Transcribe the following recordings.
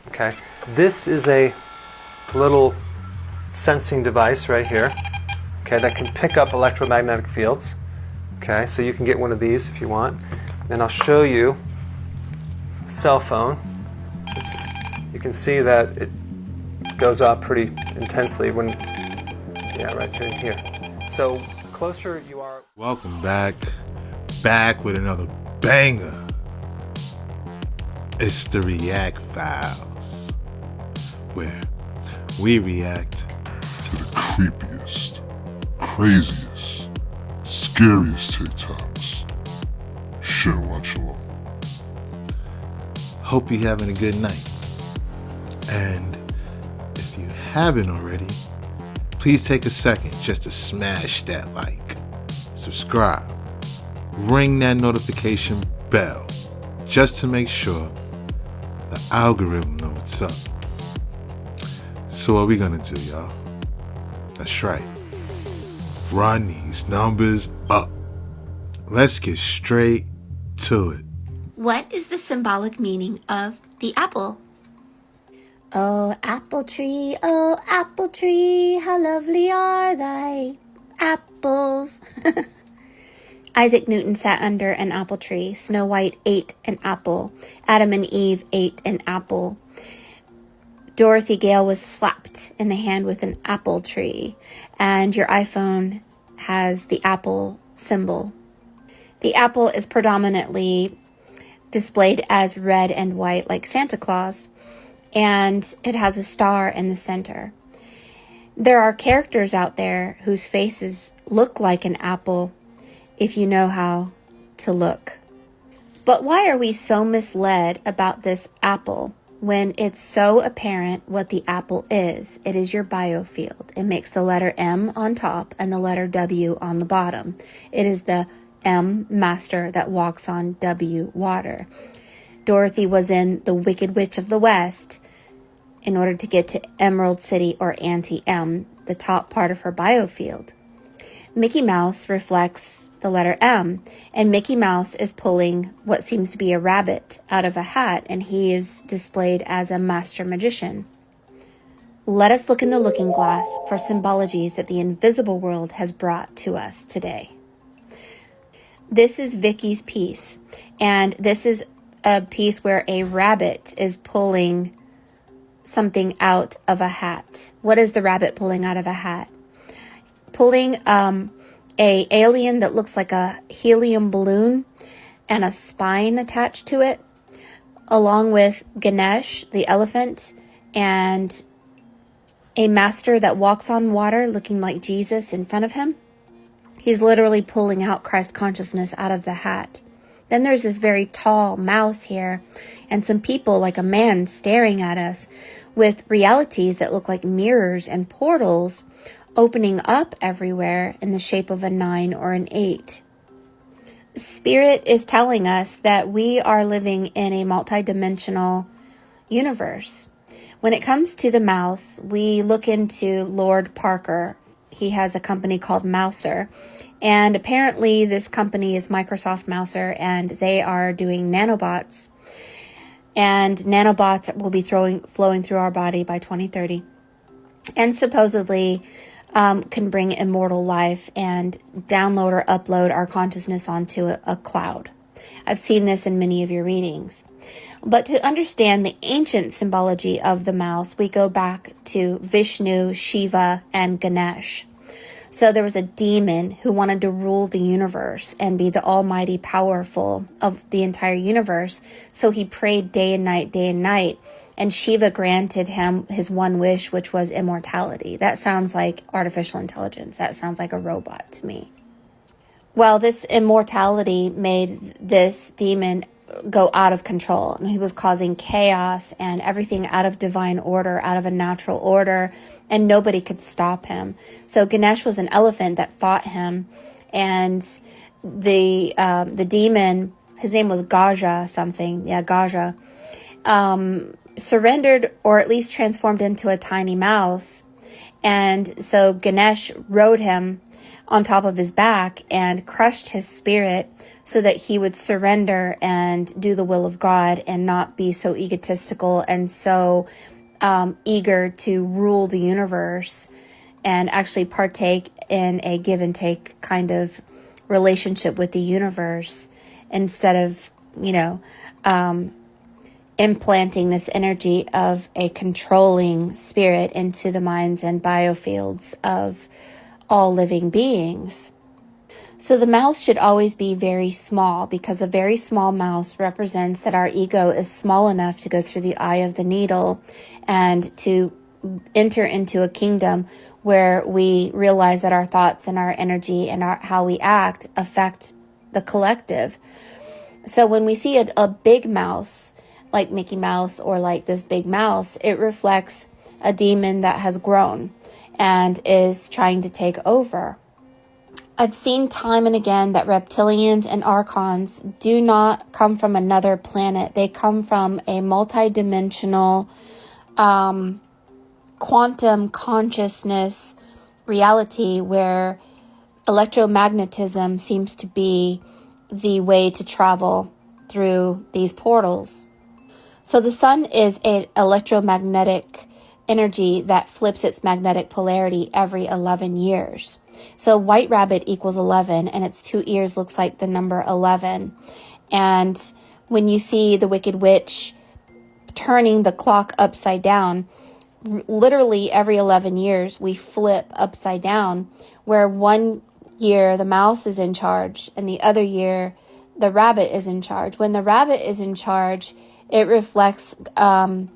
Okay, this is a little sensing device right here, okay, that can pick up electromagnetic fields. Okay, so you can get one of these if you want. And I'll show you a cell phone. You can see that it goes up pretty intensely when, right through here. So closer you are. Welcome back with another banger. It's the React Files, where we react to the creepiest, craziest, scariest TikToks. Share watch along. Hope you're having a good night. And if you haven't already, please take a second just to smash that like, subscribe, ring that notification bell, just to make sure the algorithm knows what's up. So what we gonna do, y'all? That's right. Run these numbers up. Let's get straight to it. What is the symbolic meaning of the apple? Oh, apple tree, how lovely are thy apples. Isaac Newton sat under an apple tree. Snow White ate an apple. Adam and Eve ate an apple. Dorothy Gale was slapped in the hand with an apple tree. And your iPhone has the apple symbol. The apple is predominantly displayed as red and white like Santa Claus. And it has a star in the center. There are characters out there whose faces look like an apple, if you know how to look. But why are we so misled about this apple when it's so apparent what the apple is? It is your biofield. It makes the letter M on top and the letter W on the bottom. It is the M master that walks on W water. Dorothy was in the Wicked Witch of the West in order to get to Emerald City or Auntie M, the top part of her biofield. Mickey Mouse reflects the letter M, and Mickey Mouse is pulling what seems to be a rabbit out of a hat, and he is displayed as a master magician. Let us look in the looking glass for symbologies that the invisible world has brought to us today. This is Vicky's piece, and this is a piece where a rabbit is pulling something out of a hat. What is the rabbit pulling out of a hat? Pulling a alien that looks like a helium balloon and a spine attached to it, along with Ganesh, the elephant, and a master that walks on water looking like Jesus in front of him. He's literally pulling out Christ consciousness out of the hat. Then there's this very tall mouse here and some people like a man staring at us with realities that look like mirrors and portals opening up everywhere in the shape of a 9 or an 8. Spirit is telling us that we are living in a multidimensional universe. When it comes to the mouse, we look into Lord Parker. He has a company called Mouser. And apparently this company is Microsoft Mouser, and they are doing nanobots. And nanobots will be flowing through our body by 2030. And supposedly can bring immortal life and download or upload our consciousness onto a cloud. I've seen this in many of your readings. But to understand the ancient symbology of the mouse, we go back to Vishnu, Shiva, and Ganesh. So there was a demon who wanted to rule the universe and be the almighty powerful of the entire universe. So he prayed day and night. And Shiva granted him his one wish, which was immortality. That sounds like artificial intelligence. That sounds like a robot to me. Well, this immortality made this demon go out of control. And he was causing chaos and everything out of divine order, out of a natural order. And nobody could stop him. So Ganesh was an elephant that fought him. And the demon, his name was Gaja something. Yeah, Gaja. Surrendered or at least transformed into a tiny mouse. And so Ganesh rode him on top of his back and crushed his spirit so that he would surrender and do the will of God and not be so egotistical and so eager to rule the universe and actually partake in a give and take kind of relationship with the universe instead of, implanting this energy of a controlling spirit into the minds and biofields of all living beings. So the mouse should always be very small, because a very small mouse represents that our ego is small enough to go through the eye of the needle and to enter into a kingdom where we realize that our thoughts and our energy and how we act affect the collective. So when we see a big mouse, like Mickey Mouse or like this big mouse, it reflects a demon that has grown and is trying to take over. I've seen time and again that reptilians and archons do not come from another planet. They come from a multidimensional quantum consciousness reality where electromagnetism seems to be the way to travel through these portals. So the sun is an electromagnetic energy that flips its magnetic polarity every 11 years. So white rabbit equals 11, and its 2 ears looks like the number 11. And when you see the Wicked Witch turning the clock upside down, literally every 11 years we flip upside down, where one year the mouse is in charge and the other year the rabbit is in charge. When the rabbit is in charge, it reflects an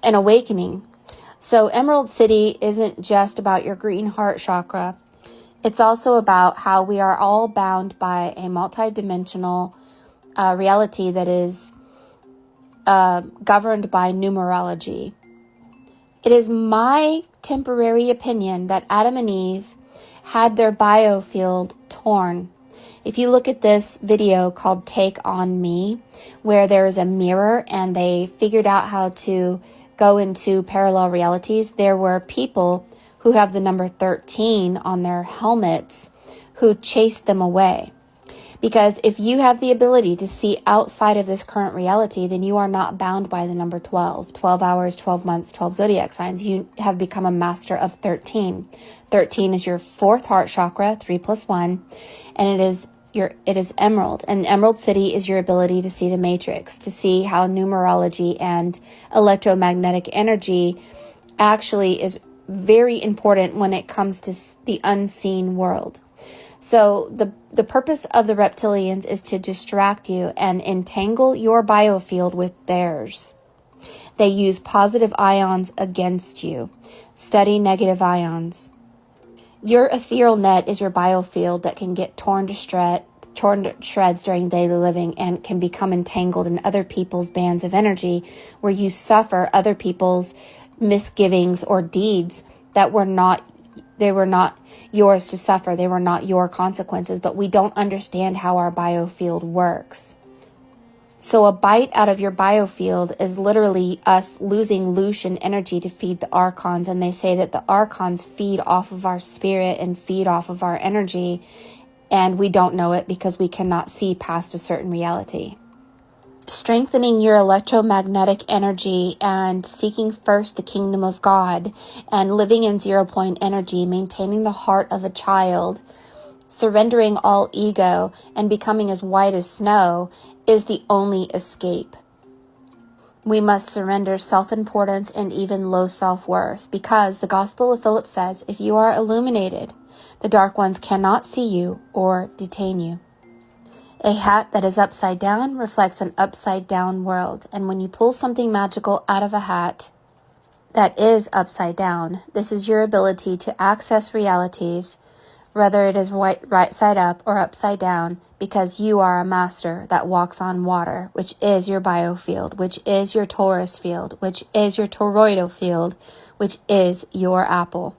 awakening. So Emerald City isn't just about your green heart chakra. It's also about how we are all bound by a multidimensional reality that is governed by numerology. It is my temporary opinion that Adam and Eve had their biofield torn. If you look at this video called Take On Me, where there is a mirror and they figured out how to go into parallel realities, there were people who have the number 13 on their helmets who chased them away. Because if you have the ability to see outside of this current reality, then you are not bound by the number 12. 12 hours, 12 months, 12 zodiac signs. You have become a master of 13. 13 is your fourth heart chakra, 3 plus 1. And it is emerald. And Emerald City is your ability to see the matrix, to see how numerology and electromagnetic energy actually is very important when it comes to the unseen world. So the purpose of the reptilians is to distract you and entangle your biofield with theirs. They use positive ions against you. Study negative ions. Your ethereal net is your biofield that can get torn to shreds during daily living and can become entangled in other people's bands of energy where you suffer other people's misgivings or deeds that were not yours to suffer. They were not your consequences, but we don't understand how our biofield works. So a bite out of your biofield is literally us losing Lucian energy to feed the archons. And they say that the archons feed off of our spirit and feed off of our energy. And we don't know it because we cannot see past a certain reality. Strengthening your electromagnetic energy and seeking first the kingdom of God and living in 0 point energy, maintaining the heart of a child, surrendering all ego and becoming as white as snow is the only escape. We must surrender self-importance and even low self-worth, because the Gospel of Philip says, if you are illuminated, the dark ones cannot see you or detain you. A hat that is upside down reflects an upside down world. And when you pull something magical out of a hat that is upside down, this is your ability to access realities, whether it is right side up or upside down, because you are a master that walks on water, which is your biofield, which is your Taurus field, which is your toroidal field, which is your apple.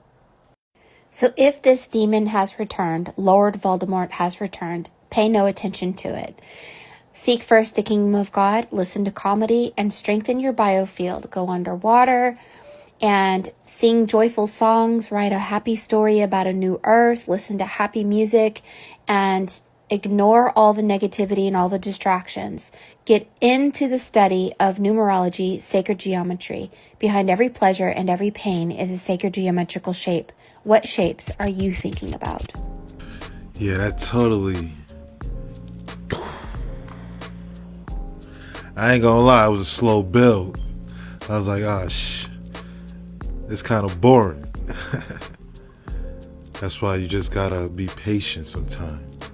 So if this demon has returned, Lord Voldemort has returned, pay no attention to it. Seek first the kingdom of God, listen to comedy, and strengthen your biofield. Go underwater, and sing joyful songs, write a happy story about a new earth, listen to happy music, and ignore all the negativity and all the distractions. Get into the study of numerology, sacred geometry. Behind every pleasure and every pain is a sacred geometrical shape. What shapes are you thinking about? Yeah, that totally... I ain't gonna lie, it was a slow build. I was like, it's kind of boring. That's why you just gotta be patient sometimes.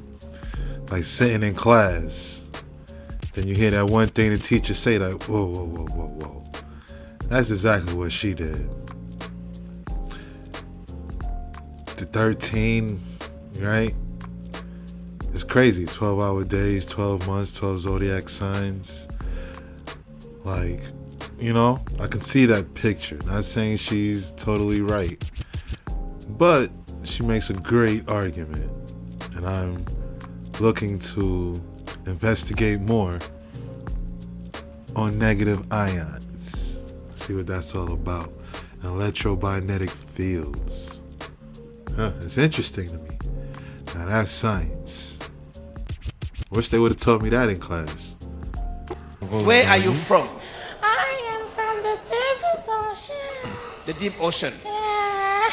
Like sitting in class, then you hear that one thing the teacher say, like, whoa, whoa, whoa, whoa, whoa. That's exactly what she did. The 13, right? It's crazy. 12-hour days, 12 months, 12 zodiac signs. Like, you know, I can see that picture. Not saying she's totally right, but she makes a great argument. And I'm looking to investigate more on negative ions. See what that's all about. Electromagnetic fields. It's interesting to me. Now that's science. Wish they would have taught me that in class. Where are you from? I am from the deepest ocean. The deep ocean. Yeah.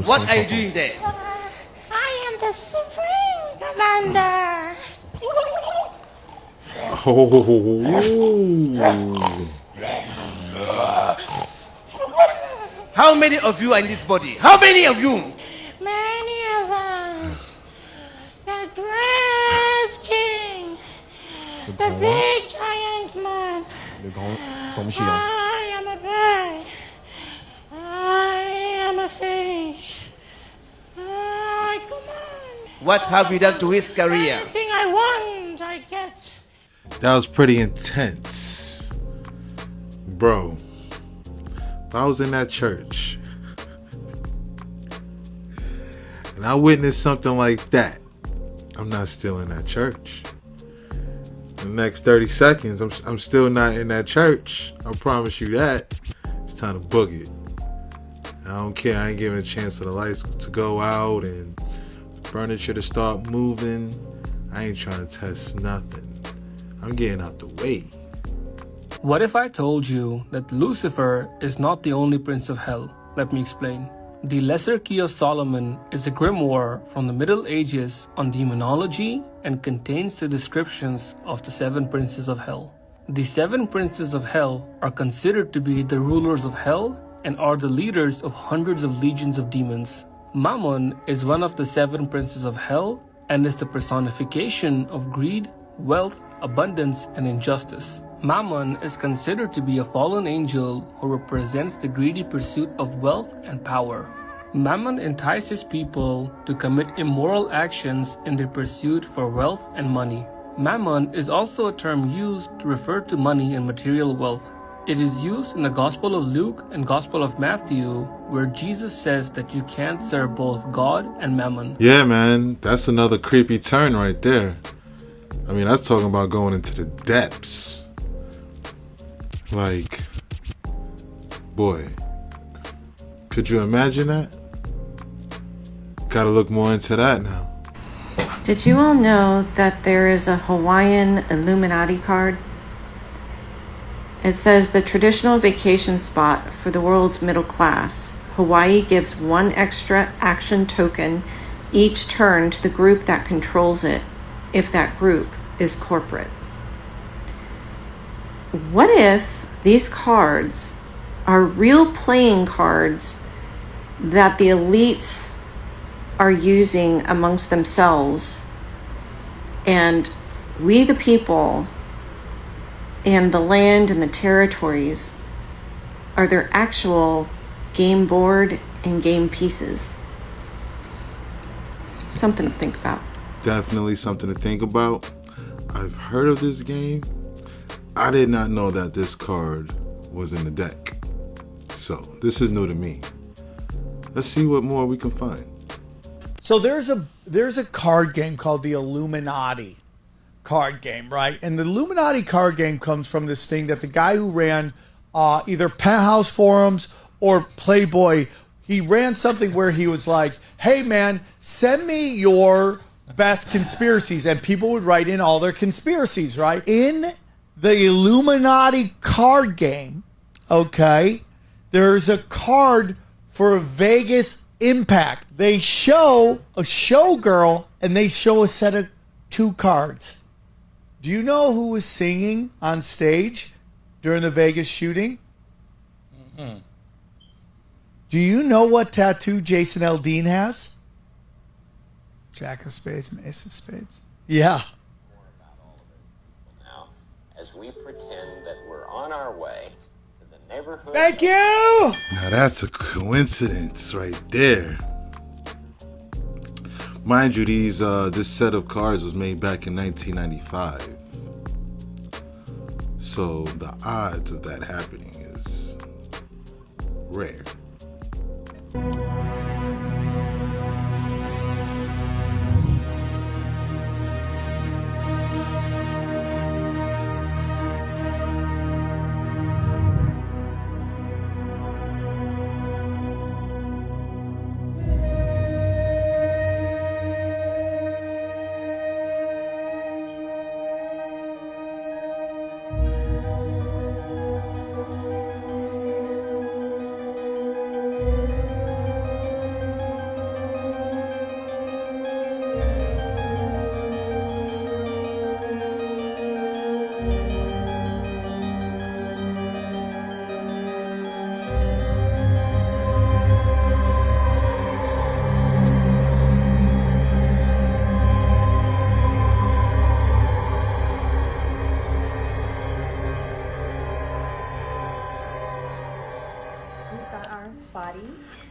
What are you doing there? I am the supreme commander. How many of you are in this body? How many of you? Many of us. The great king. The big giant man. I am a bird. I am a fish. Come on. What have you done to his career? Anything I want, I get. That was pretty intense. Bro, if I was in that church and I witnessed something like that, I'm not still in that church. In the next 30 seconds, I'm still not in that church. I promise you that. It's time to book it. I don't care. I ain't giving a chance for the lights to go out and furniture to start moving. I ain't trying to test nothing. I'm getting out the way. What if I told you that Lucifer is not the only prince of hell? Let me explain. The Lesser Key of Solomon is a grimoire from the Middle Ages on demonology and contains the descriptions of the 7 princes of hell. The 7 princes of hell are considered to be the rulers of hell and are the leaders of hundreds of legions of demons. Mammon is one of the 7 princes of hell and is the personification of greed, wealth, abundance, and injustice. Mammon is considered to be a fallen angel who represents the greedy pursuit of wealth and power. Mammon entices people to commit immoral actions in their pursuit for wealth and money. Mammon is also a term used to refer to money and material wealth. It is used in the Gospel of Luke and Gospel of Matthew, where Jesus says that you can't serve both God and Mammon. Yeah, man, that's another creepy turn right there. I mean, that's talking about going into the depths. Like, boy, could you imagine that? Gotta look more into that now. Did you all know that there is a Hawaiian Illuminati card? It says the traditional vacation spot for the world's middle class. Hawaii gives 1 extra action token each turn to the group that controls it, if that group is corporate. What if these cards are real playing cards that the elites are using amongst themselves, and we the people and the land and the territories are their actual game board and game pieces? Something to think about. Definitely something to think about. I've heard of this game. I did not know that this card was in the deck. So this is new to me. Let's see what more we can find. So there's a card game called the Illuminati card game, right? And the Illuminati card game comes from this thing that the guy who ran either Penthouse forums or Playboy. He ran something where he was like, hey man, send me your best conspiracies. And people would write in all their conspiracies, right? In the Illuminati card game, okay, there's a card for a Vegas Impact. They show a showgirl and they show a set of 2 cards. Do you know who was singing on stage during the Vegas shooting? Mm-hmm. Do you know what tattoo Jason Aldean has? Jack of Spades and Ace of Spades. Yeah. Now, as we pretend that we're on our way to the neighborhood. Thank you! Now that's a coincidence right there. Mind you, this set of cards was made back in 1995. So the odds of that happening is rare.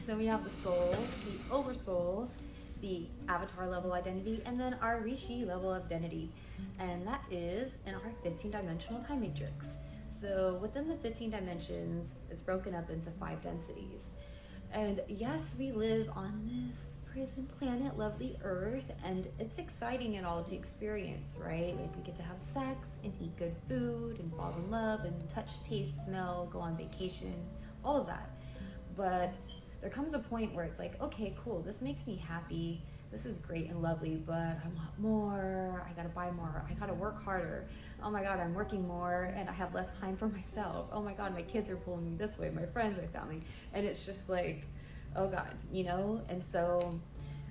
Then we have the soul, the oversoul, the avatar level identity, and then our Rishi level identity. And that is in our 15-dimensional time matrix. So within the 15 dimensions, it's broken up into 5 densities. And yes, we live on this prison planet, lovely Earth, and it's exciting and all to experience, right? Like we get to have sex and eat good food and fall in love and touch, taste, smell, go on vacation, all of that. But there comes a point where it's like, okay, cool, this makes me happy, this is great and lovely, but I want more, I gotta buy more, I gotta work harder, oh my god, I'm working more and I have less time for myself, oh my god, my kids are pulling me this way, my friends, my family, and it's just like, oh god, you know? And so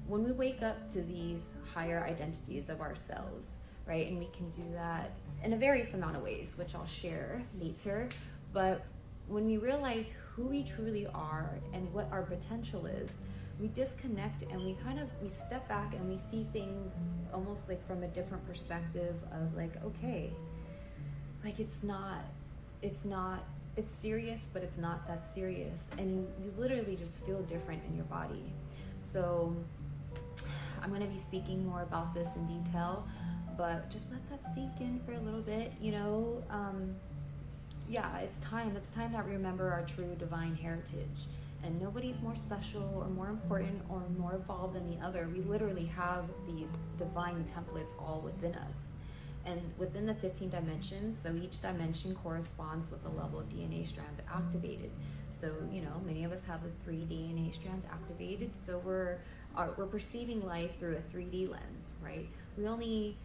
when we wake up to these higher identities of ourselves, right, and we can do that in a various amount of ways, which I'll share later, but when we realize who we truly are and what our potential is, we disconnect and we step back and we see things almost like from a different perspective of like, okay, like it's serious, but it's not that serious. And you literally just feel different in your body. So I'm going to be speaking more about this in detail, but just let that sink in for a little bit, you know. Yeah, it's time that we remember our true divine heritage. And nobody's more special or more important or more evolved than the other. We literally have these divine templates all within us. And within the 15 dimensions, so each dimension corresponds with the level of DNA strands activated. So, you know, many of us have the 3 DNA strands activated, so we're perceiving life through a 3D lens, right? We only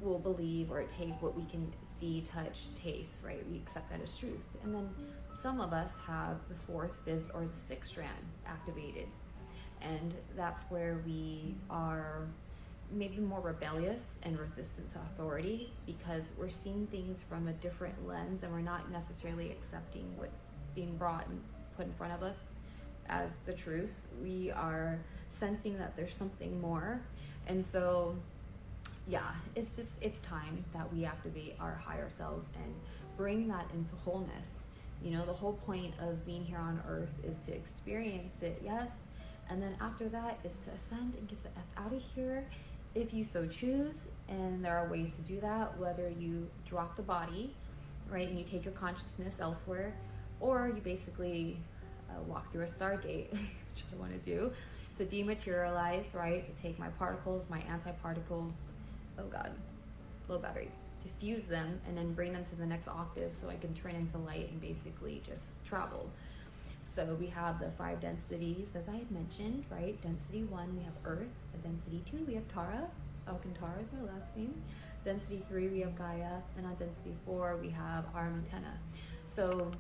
will believe or take what we can see, touch, taste, right? We accept that as truth. And then some of us have the 4th, 5th, or the 6th strand activated. And that's where we are maybe more rebellious and resistant to authority because we're seeing things from a different lens and we're not necessarily accepting what's being brought and put in front of us as the truth. We are sensing that there's something more. And so yeah, it's time that we activate our higher selves and bring that into wholeness. You know, the whole point of being here on earth is to experience it, yes, and then after that is to ascend and get the F out of here if you so choose. And there are ways to do that, whether you drop the body, right, and you take your consciousness elsewhere, or you basically walk through a stargate, which I want to do, to dematerialize, right, to take my particles, my antiparticles, oh god, low battery, to fuse them and then bring them to the next octave so I can turn into light and basically just travel. So we have the 5 densities, as I had mentioned, right? Density 1, we have Earth. At density 2, we have Tara. Alcantara is my last name. Density 3, we have Gaia. And on density 4, we have Aramatena. So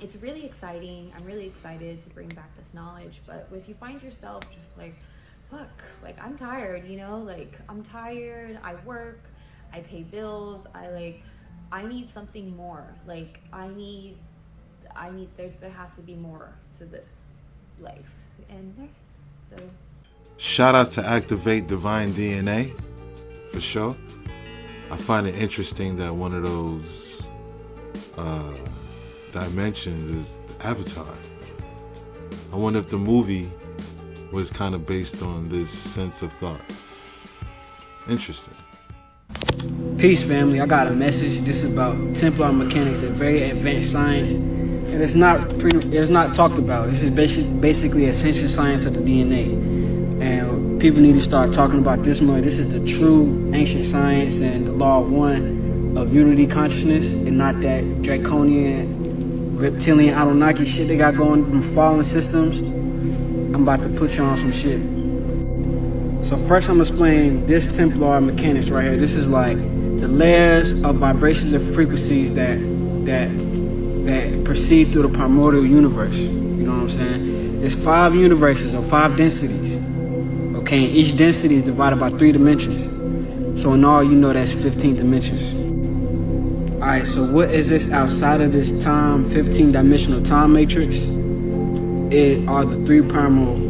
it's really exciting. I'm really excited to bring back this knowledge. But if you find yourself just like, fuck, like I'm tired, you know, like I'm tired, I work, I pay bills, I need something more. Like there has to be more to this life. And there is. So Shout out to Activate Divine DNA, for sure. I find it interesting that one of those dimensions is the Avatar. I wonder if the movie was kind of based on this sense of thought. Interesting. Peace, family. I got a message. This is about Templar mechanics, a very advanced science, and it's not talked about. This is basically essential science of the DNA, and people need to start talking about this more. This is the true ancient science and the law of one, of unity consciousness, and not that draconian, reptilian, Anunnaki shit they got going from fallen systems. I'm about to put you on some shit. So first I'm gonna explain this Templar mechanics right here. This is like the layers of vibrations and frequencies that proceed through the primordial universe. You know what I'm saying? There's 5 universes or 5 densities. Okay, and each density is divided by 3 dimensions. So in all, you know that's 15 dimensions. Alright, so what is this outside of this time, 15-dimensional time matrix? It are the three primal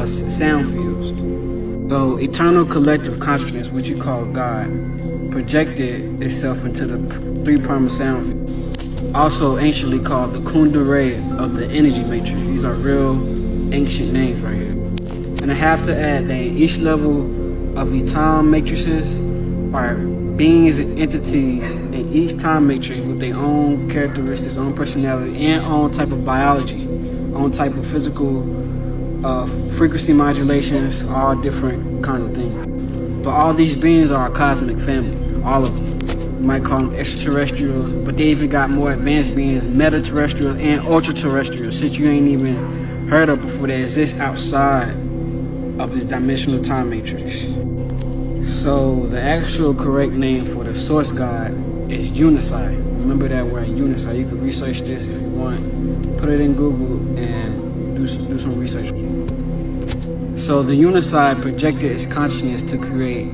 sound fields. So eternal collective consciousness, which you call God, projected itself into the 3 primal sound fields, also anciently called the Kundalini of the energy matrix. These are real ancient names right here. And I have to add that each level of the time matrices are beings and entities in each time matrix with their own characteristics, own personality, and own type of biology, own type of physical frequency modulations, all different kinds of things. But all these beings are a cosmic family, all of them. You might call them extraterrestrials, but they even got more advanced beings, metaterrestrials and ultra-terrestrials, shit you ain't even heard of before, that exist outside of this dimensional time matrix. So the actual correct name for the source god is Unisai. Remember that word, Unisai. You can research this if you want. Put it in Google and do some research. So the Unisai projected its consciousness to create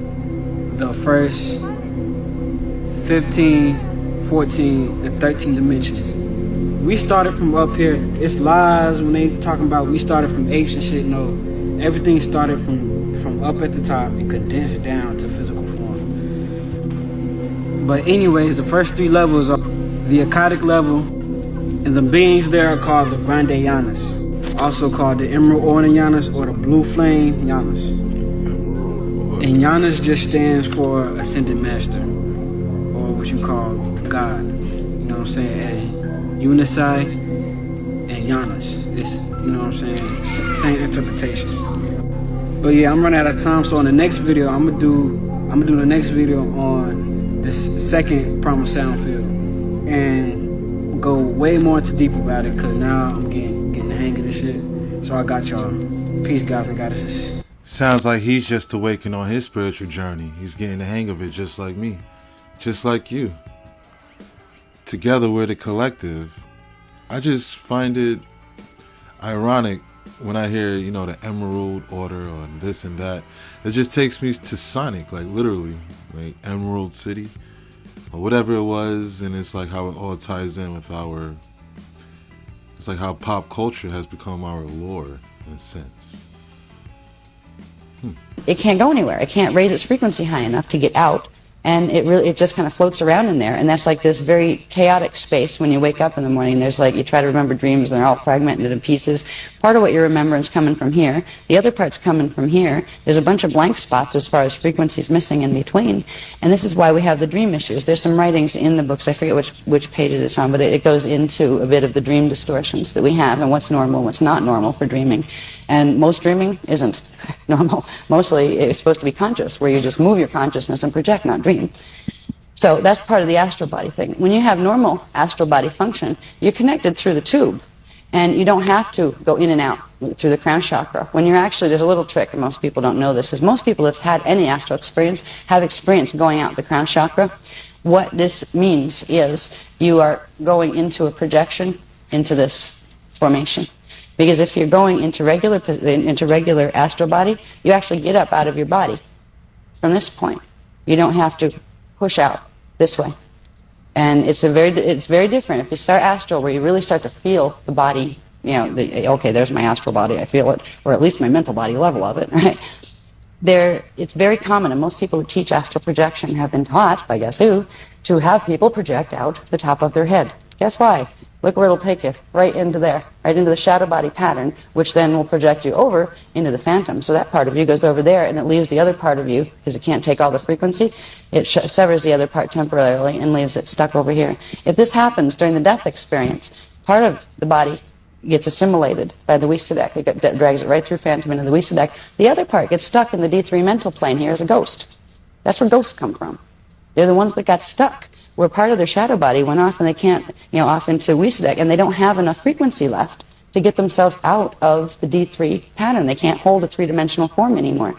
the first 15, 14, and 13 dimensions. We started from up here. It's lies when they talking about we started from apes and shit. No, everything started from up at the top and condensed down to physical form. But anyways, the first 3 levels are the Akkadic level, and the beings there are called the Grande Yanas, also called the Emerald Order Yanas or the Blue Flame Yanas. And Yanas just stands for Ascended Master, or what you call God. You know what I'm saying? As Unisai and Yanas. It's, you know what I'm saying? Same interpretations. But yeah, I'm running out of time, so in the next video, I'm gonna do the next video on this second primal sound field and go way more into deep about it, because now I'm getting the hang of this shit. So I got y'all. Peace, guys and goddesses. Sounds like he's just awakening on his spiritual journey. He's getting the hang of it just like me, just like you. Together we're the collective. I just find it ironic when I hear, you know, the Emerald Order or this and that. It just takes me to Sonic, like literally, like Emerald City or whatever it was, and it's like how it all ties in with it's like how pop culture has become our lore in a sense. It can't go anywhere. It can't raise its frequency high enough to get out. And it just kind of floats around in there. And that's like this very chaotic space when you wake up in the morning. There's like, you try to remember dreams and they're all fragmented into pieces. Part of what you remember is coming from here. The other part's coming from here. There's a bunch of blank spots as far as frequencies missing in between. And this is why we have the dream issues. There's some writings in the books, I forget which pages it's on, but it goes into a bit of the dream distortions that we have and what's normal and what's not normal for dreaming. And most dreaming isn't normal. Mostly it's supposed to be conscious, where you just move your consciousness and project, not dream. So that's part of the astral body thing. When you have normal astral body function, you're connected through the tube. And you don't have to go in and out through the crown chakra. When you're actually, there's a little trick, and most people don't know this, is most people that's had any astral experience have experience going out the crown chakra. What this means is you are going into a projection into this formation. Because if you're going into regular astral body, you actually get up out of your body from this point. You don't have to push out this way. And it's very different. If you start astral, where you really start to feel the body, okay, there's my astral body, I feel it, or at least my mental body level of it, right? It's very common, and most people who teach astral projection have been taught, by guess who, to have people project out the top of their head. Guess why? Look where it'll take you, right into there, right into the shadow body pattern, which then will project you over into the phantom. So that part of you goes over there, and it leaves the other part of you, because it can't take all the frequency, it severs the other part temporarily and leaves it stuck over here. If this happens during the death experience, part of the body gets assimilated by the Wisadek. It drags it right through phantom into the Wisadek. The other part gets stuck in the D3 mental plane here as a ghost. That's where ghosts come from. They're the ones that got stuck, where part of their shadow body went off and they can't, off into Wisadek, and they don't have enough frequency left to get themselves out of the D3 pattern. They can't hold a three-dimensional form anymore.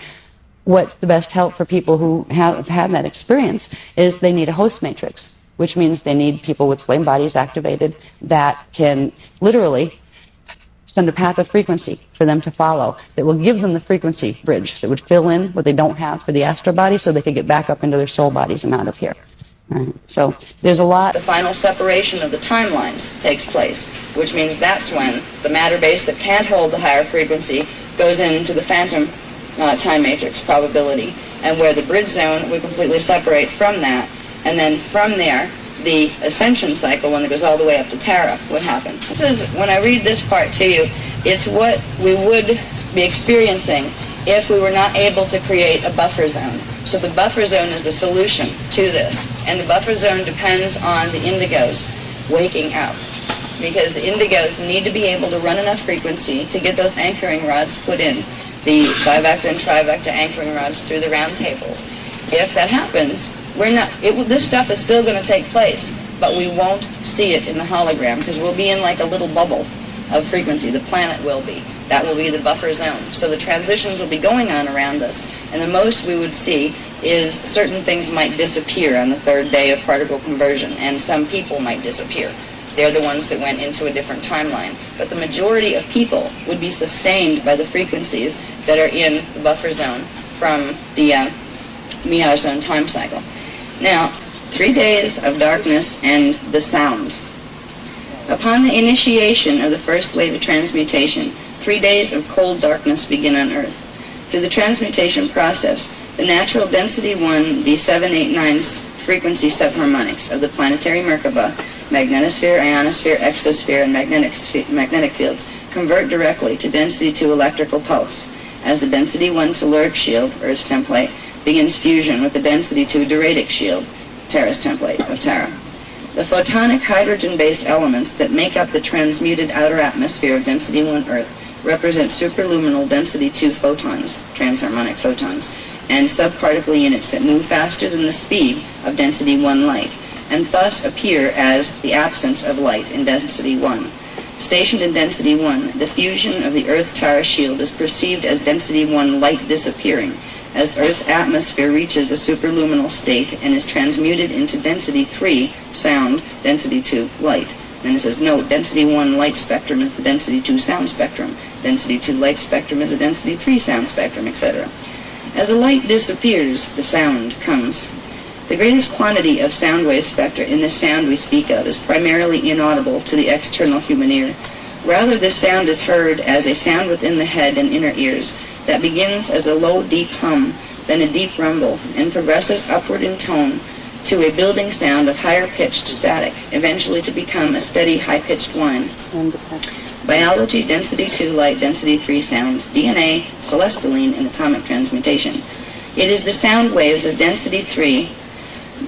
What's the best help for people who have had that experience is they need a host matrix, which means they need people with flame bodies activated that can literally send a path of frequency for them to follow that will give them the frequency bridge that would fill in what they don't have for the astral body so they could get back up into their soul bodies and out of here. Right. So there's a lot. The final separation of the timelines takes place, which means that's when the matter base that can't hold the higher frequency goes into the phantom time matrix probability, and where the bridge zone we completely separate from that, and then from there the ascension cycle, when it goes all the way up to Tara, would happen. This is, when I read this part to you, it's what we would be experiencing if we were not able to create a buffer zone. So the buffer zone is the solution to this. And the buffer zone depends on the indigos waking up. Because the indigos need to be able to run enough frequency to get those anchoring rods put in, the bivecta and trivecta anchoring rods through the round tables. If that happens, this stuff is still going to take place, but we won't see it in the hologram because we'll be in like a little bubble of frequency. The planet will be. That will be the buffer zone. So the transitions will be going on around us, and the most we would see is certain things might disappear on the third day of particle conversion, and some people might disappear. They're the ones that went into a different timeline. But the majority of people would be sustained by the frequencies that are in the buffer zone from the Miyaj zone time cycle. Now, 3 days of darkness and the sound. Upon the initiation of the first wave of transmutation, 3 days of cold darkness begin on Earth. Through the transmutation process, the natural density 1, the 789 frequency subharmonics of the planetary Merkaba, magnetosphere, ionosphere, exosphere, and magnetic fields convert directly to density 2 electrical pulse, as the density 1 telluric shield, Earth's template, begins fusion with the density 2 duratic shield, Terra's template of Terra. The photonic hydrogen-based elements that make up the transmuted outer atmosphere of density 1 Earth represent superluminal density 2 photons, transharmonic photons, and subparticle units that move faster than the speed of density 1 light, and thus appear as the absence of light in density 1. Stationed in density 1, the fusion of the Earth-Tara shield is perceived as density 1 light disappearing, as Earth's atmosphere reaches a superluminal state and is transmuted into density 3 sound, density 2 light. And it says, note, density 1 light spectrum is the density 2 sound spectrum, density 2 light spectrum is the density 3 sound spectrum, etc. As the light disappears, the sound comes. The greatest quantity of sound wave spectra in the sound we speak of is primarily inaudible to the external human ear. Rather, this sound is heard as a sound within the head and inner ears that begins as a low, deep hum, then a deep rumble, and progresses upward in tone to a building sound of higher-pitched static, eventually to become a steady, high-pitched whine. Biology, density 2 light, density 3 sound, DNA, celestaline, and atomic transmutation. It is the sound waves of density 3,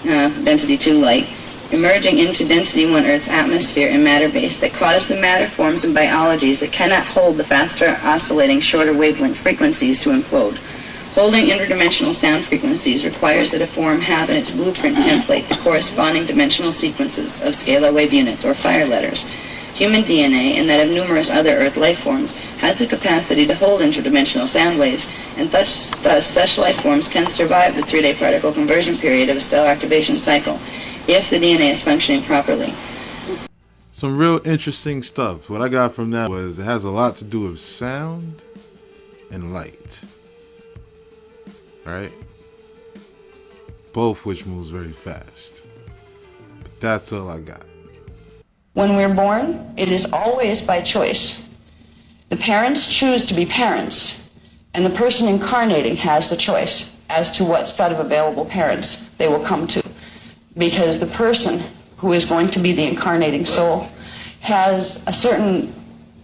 density 2 light, emerging into density 1 Earth's atmosphere and matter base that cause the matter forms and biologies that cannot hold the faster oscillating shorter wavelength frequencies to implode. Holding interdimensional sound frequencies requires that a form have in its blueprint template the corresponding dimensional sequences of scalar wave units or fire letters. Human DNA, and that of numerous other Earth life forms, has the capacity to hold interdimensional sound waves, and thus such life forms can survive the 3-day particle conversion period of a stellar activation cycle, if the DNA is functioning properly. Some real interesting stuff. What I got from that was it has a lot to do with sound and light. Right? Both which moves very fast. But that's all I got. When we're born, it is always by choice. The parents choose to be parents, and the person incarnating has the choice as to what set of available parents they will come to. Because the person who is going to be the incarnating soul has a certain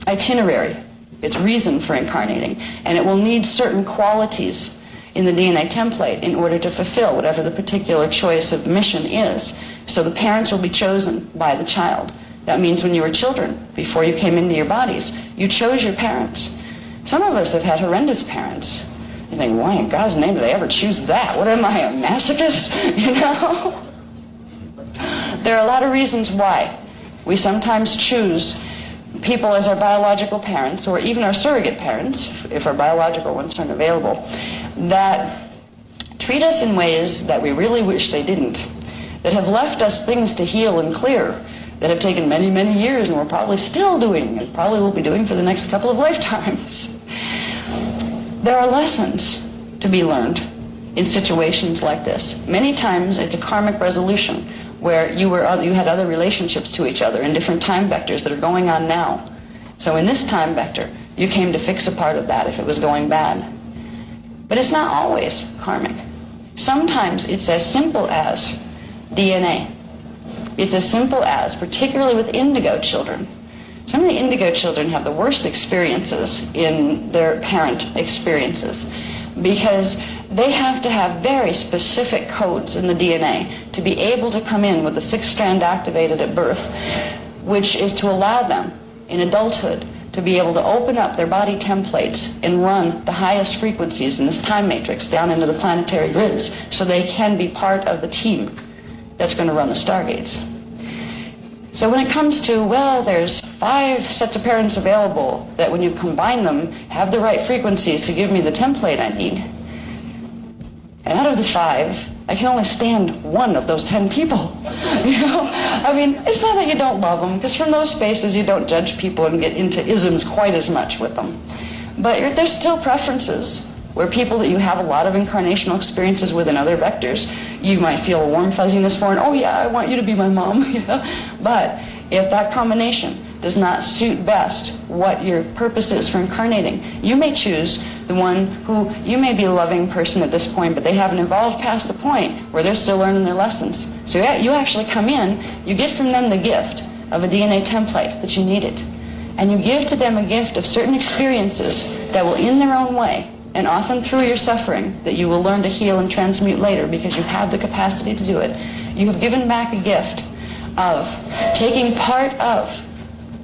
itinerary, its reason for incarnating, and it will need certain qualities in the DNA template in order to fulfill whatever the particular choice of the mission is. So the parents will be chosen by the child. That means when you were children, before you came into your bodies, you chose your parents. Some of us have had horrendous parents. You think, why in God's name did I ever choose that? What am I, a masochist? You know? There are a lot of reasons why we sometimes choose people as our biological parents, or even our surrogate parents, if our biological ones aren't available, that treat us in ways that we really wish they didn't, that have left us things to heal and clear, that have taken many, many years and we're probably still doing and probably will be doing for the next couple of lifetimes. There are lessons to be learned in situations like this. Many times it's a karmic resolution where you had other relationships to each other in different time vectors that are going on now. So in this time vector, you came to fix a part of that if it was going bad. But it's not always karmic. Sometimes it's as simple as DNA. It's as simple as, particularly with indigo children, some of the indigo children have the worst experiences in their parent experiences because they have to have very specific codes in the DNA to be able to come in with the 6th strand activated at birth, which is to allow them in adulthood to be able to open up their body templates and run the highest frequencies in this time matrix down into the planetary grids so they can be part of the team that's going to run the stargates. So when it comes to, well, there's 5 sets of parents available that when you combine them have the right frequencies to give me the template I need, and out of the 5, I can only stand one of those 10 people. You know, I mean, it's not that you don't love them, because from those spaces you don't judge people and get into isms quite as much with them. But there's still preferences where people that you have a lot of incarnational experiences with in other vectors, you might feel a warm fuzziness for, and oh yeah, I want you to be my mom. You know? But if that combination does not suit best what your purpose is for incarnating, you may choose the one who, you may be a loving person at this point, but they haven't evolved past the point where they're still learning their lessons. So you actually come in, you get from them the gift of a DNA template that you needed, and you give to them a gift of certain experiences that will, in their own way, and often through your suffering, that you will learn to heal and transmute later because you have the capacity to do it. You have given back a gift of taking part of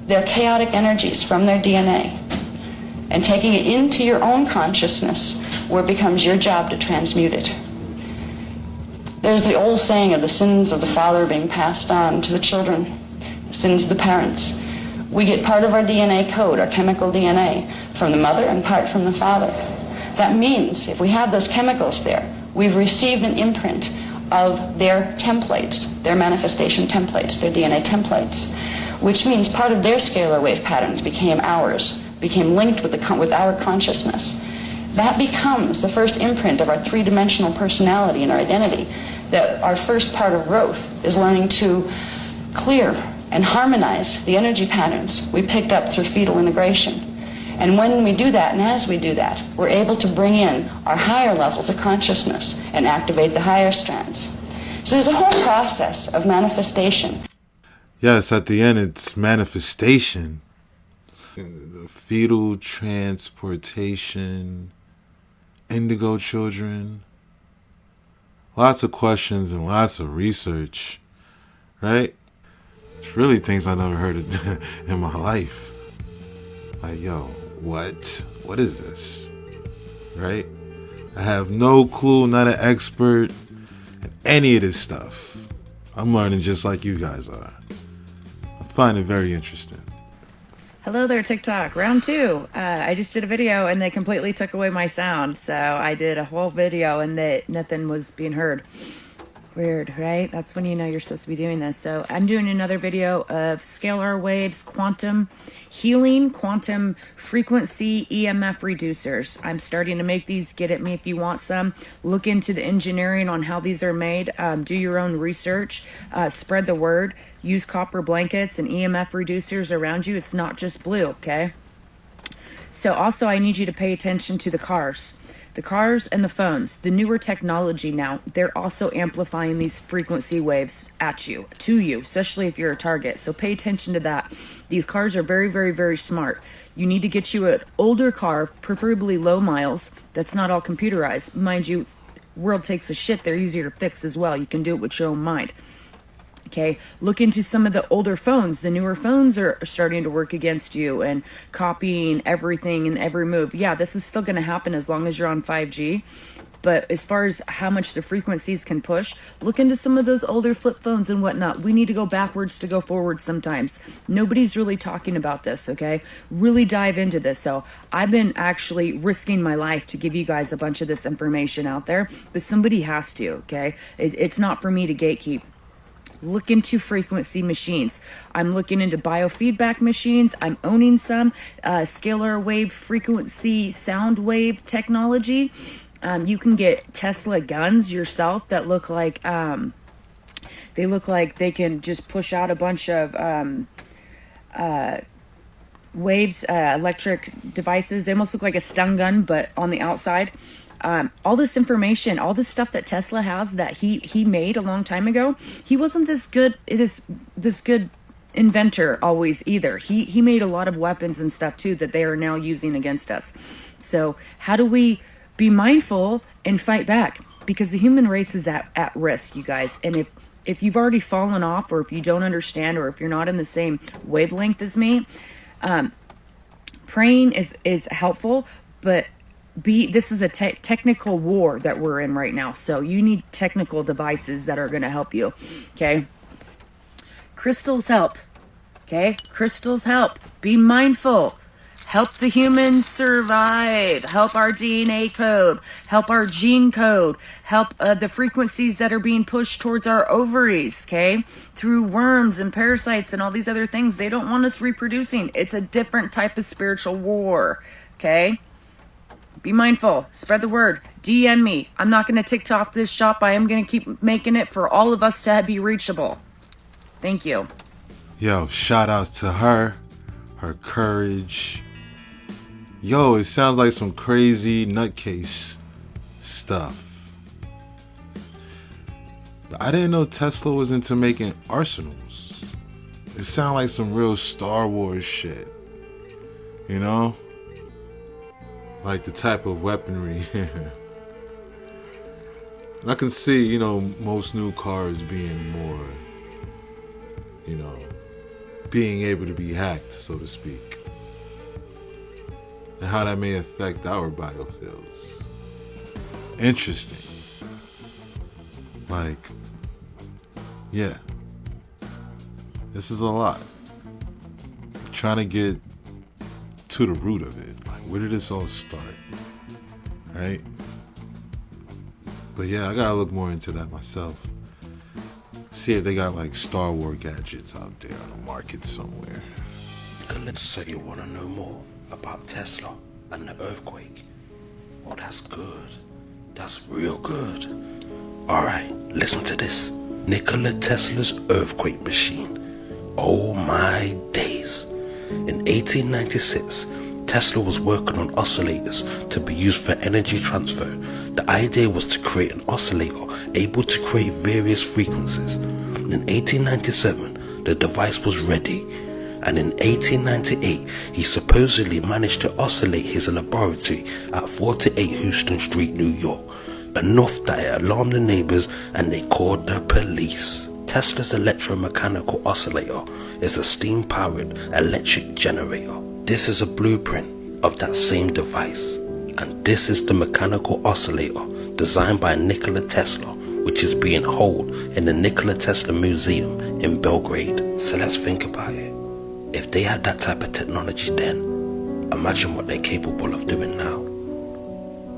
their chaotic energies from their DNA and taking it into your own consciousness where it becomes your job to transmute it. There's the old saying of the sins of the father being passed on to the children, the sins of the parents. We get part of our DNA code, our chemical DNA, from the mother and part from the father. That means if we have those chemicals there, we've received an imprint of their templates, their manifestation templates, their DNA templates, which means part of their scalar wave patterns became ours, became linked with our consciousness. That becomes the first imprint of our 3-dimensional personality and our identity, that our first part of growth is learning to clear and harmonize the energy patterns we picked up through fetal integration. And when we do that, and as we do that, we're able to bring in our higher levels of consciousness and activate the higher strands. So there's a whole process of manifestation. Yes, at the end it's manifestation. The fetal transportation, indigo children. Lots of questions and lots of research, right? It's really things I never heard of in my life. Like, yo, what is this? Right? I have no clue, not an expert in any of this stuff. I'm learning just like you guys are. I find it very interesting. Hello there, TikTok. Round 2. I just did a video and they completely took away my sound. So I did a whole video and nothing was being heard. Weird, right? That's when you know you're supposed to be doing this. So I'm doing another video of scalar waves, quantum healing, quantum frequency, EMF reducers. I'm starting to make these. Get at me if you want some. Look into the engineering on how these are made. Do your own research. Spread the word. Use copper blankets and EMF reducers around you. It's not just blue, okay? So also I need you to pay attention to the cars. The cars and the phones, the newer technology now, they're also amplifying these frequency waves at you, to you, especially if you're a target. So pay attention to that. These cars are very, very, very smart. You need to get you an older car, preferably low miles, that's not all computerized. Mind you, world takes a shit, they're easier to fix as well. You can do it with your own mind. Okay, look into some of the older phones. The newer phones are starting to work against you and copying everything and every move. Yeah, this is still going to happen as long as you're on 5G. But as far as how much the frequencies can push, look into some of those older flip phones and whatnot. We need to go backwards to go forward sometimes. Nobody's really talking about this, okay? Really dive into this. So I've been actually risking my life to give you guys a bunch of this information out there, but somebody has to, okay? It's not for me to gatekeep. Look into frequency machines. I'm looking into biofeedback machines. I'm owning some scalar wave frequency sound wave technology. You can get Tesla guns yourself that look like they can just push out a bunch of waves, electric devices. They almost look like a stun gun, but on the outside. All this information, all this stuff that Tesla has that he made a long time ago, he wasn't this good inventor always either. He made a lot of weapons and stuff too that they are now using against us. So how do we be mindful and fight back? Because the human race is at risk, you guys. And if you've already fallen off, or if you don't understand, or if you're not in the same wavelength as me, praying is helpful, but this is a technical war that we're in right now. So you need technical devices that are going to help you. Okay. Crystals help. Okay. Crystals help. Be mindful. Help the humans survive. Help our DNA code. Help our gene code. Help the frequencies that are being pushed towards our ovaries. Okay. Through worms and parasites and all these other things. They don't want us reproducing. It's a different type of spiritual war. Okay. Be mindful. Spread the word. DM me. I'm not going to TikTok this shop. I am going to keep making it for all of us to be reachable. Thank you. Yo, shout outs to her courage. Yo, it sounds like some crazy nutcase stuff. But I didn't know Tesla was into making arsenals. It sounds like some real Star Wars shit. You know? Like the type of weaponry. And I can see, most new cars being more, being able to be hacked, so to speak. And how that may affect our biofields. Interesting. Like, yeah. This is a lot. Trying to get to the root of it. Like, where did this all start? Right? But yeah, I gotta look more into that myself. See if they got like Star Wars gadgets out there on the market somewhere. So you want to know more about Tesla and the earthquake? Well, that's good. That's real good. Alright, listen to this. Nikola Tesla's earthquake machine. Oh my days. In 1896, Tesla was working on oscillators to be used for energy transfer. The idea was to create an oscillator able to create various frequencies. In 1897, the device was ready, and in 1898, he supposedly managed to oscillate his laboratory at 48 Houston Street, New York, enough that it alarmed the neighbors and they called the police. Tesla's electromechanical oscillator is a steam-powered electric generator. This is a blueprint of that same device. And this is the mechanical oscillator designed by Nikola Tesla, which is being held in the Nikola Tesla Museum in Belgrade. So let's think about it. If they had that type of technology then, imagine what they're capable of doing now.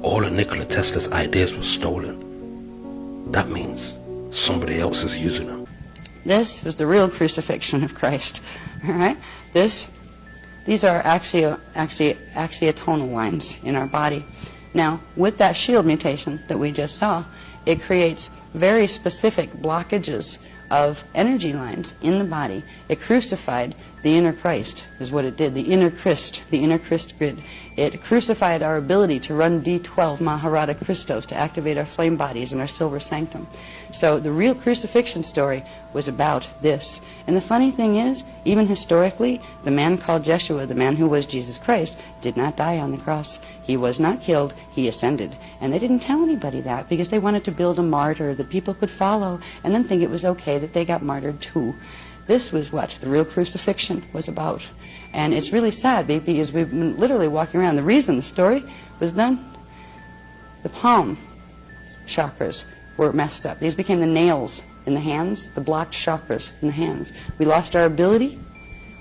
All of Nikola Tesla's ideas were stolen. That means somebody else is using them. This was the real crucifixion of Christ. All right? These are axiotonal lines in our body. Now, with that shield mutation that we just saw, it creates very specific blockages of energy lines in the body. It crucified the inner Christ, is what it did, the inner Christ grid. It crucified our ability to run D12 Maharata Christos to activate our flame bodies and our silver sanctum. So the real crucifixion story was about this. And the funny thing is, even historically, the man called Jeshua, the man who was Jesus Christ, did not die on the cross. He was not killed, he ascended. And they didn't tell anybody that because they wanted to build a martyr that people could follow and then think it was okay that they got martyred too. This was what the real crucifixion was about. And it's really sad because we've been literally walking around. The reason the story was done, the palm chakras were messed up. These became the nails in the hands, the blocked chakras in the hands. We lost our ability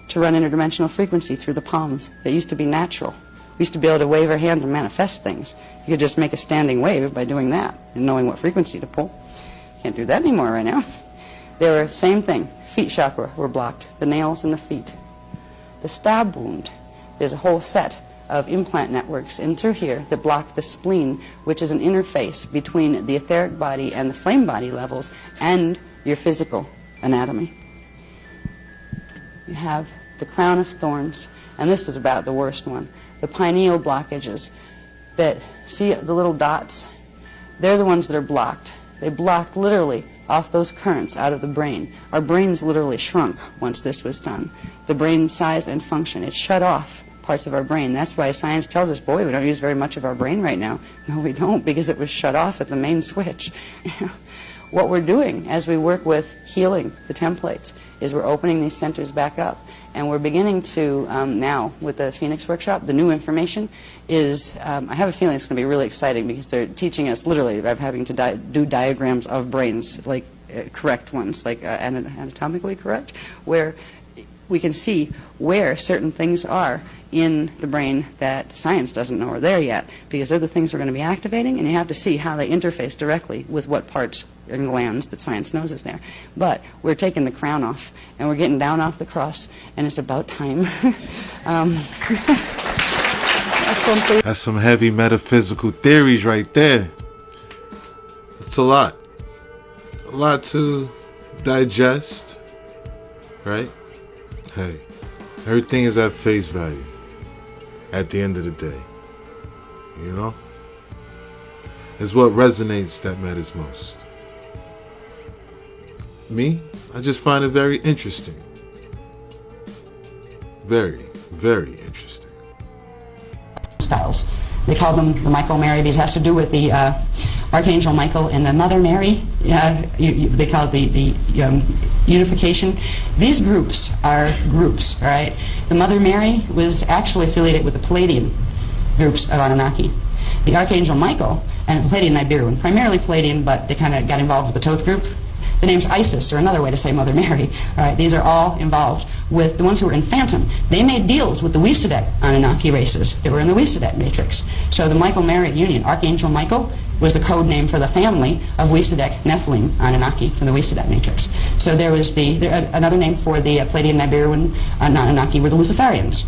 to run interdimensional frequency through the palms. It used to be natural. We used to be able to wave our hand and manifest things. You could just make a standing wave by doing that and knowing what frequency to pull. Can't do that anymore right now. They were same thing. Feet chakra were blocked. The nails in the feet. The stab wound. There's a whole set of implant networks in through here that block the spleen, which is an interface between the etheric body and the flame body levels and your physical anatomy. You have the crown of thorns, and this is about the worst one. The pineal blockages that, see the little dots? They're the ones that are blocked. They blocked literally off those currents out of the brain. Our brains literally shrunk once this was done. The brain size and function, it shut off parts of our brain. That's why science tells us, boy, we don't use very much of our brain right now. No, we don't, because it was shut off at the main switch. What we're doing as we work with healing the templates is we're opening these centers back up. And we're beginning to, now, with the Phoenix Workshop, the new information is, I have a feeling it's going to be really exciting because they're teaching us literally of having to do diagrams of brains, like correct ones, like anatomically correct, where we can see where certain things are in the brain that science doesn't know are there yet, because they're the things we're going to be activating, and you have to see how they interface directly with what parts and glands that science knows is there. But we're taking the crown off, and we're getting down off the cross, and it's about time. That's some heavy metaphysical theories right there. It's a lot to digest, right? Hey, everything is at face value at the end of the day, you know? It's what resonates that matters most. Me, I just find it very interesting. Very, very interesting. Styles. They call them the Michael Mary because it has to do with the Archangel Michael and the Mother Mary. They call it the unification. These groups are groups, all right? The Mother Mary was actually affiliated with the Palladian groups of Anunnaki. The Archangel Michael and Palladian Nibiruan, primarily Palladian, but they kind of got involved with the Thoth group. The name's Isis, or another way to say Mother Mary. All right, these are all involved with the ones who were in Phantom. They made deals with the Wisadek Anunnaki races that were in the Wisadek matrix. So the Michael Mary union, Archangel Michael, was the code name for the family of Wisadek Nephilim Anunnaki from the Wisadek matrix. So there was another name for the Palladian Nibiruan Anunnaki were the Luciferians.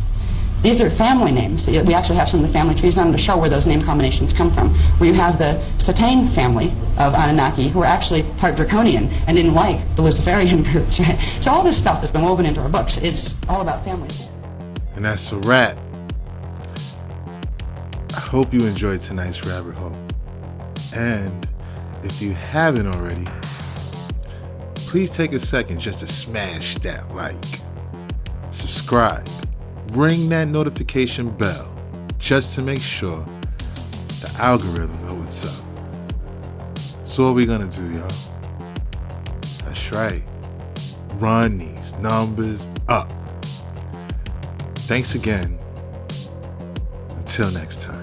These are family names. We actually have some of the family trees on them to show where those name combinations come from. Where you have the Satane family of Anunnaki, who are actually part Draconian and didn't like the Luciferian groups. Right? So all this stuff that's been woven into our books, it's all about families. And that's a wrap. I hope you enjoyed tonight's rabbit hole. And if you haven't already, please take a second just to smash that like, subscribe, ring that notification bell just to make sure the algorithm knows what's up. So what we gonna do, y'all? That's right. Run these numbers up. Thanks again. Until next time.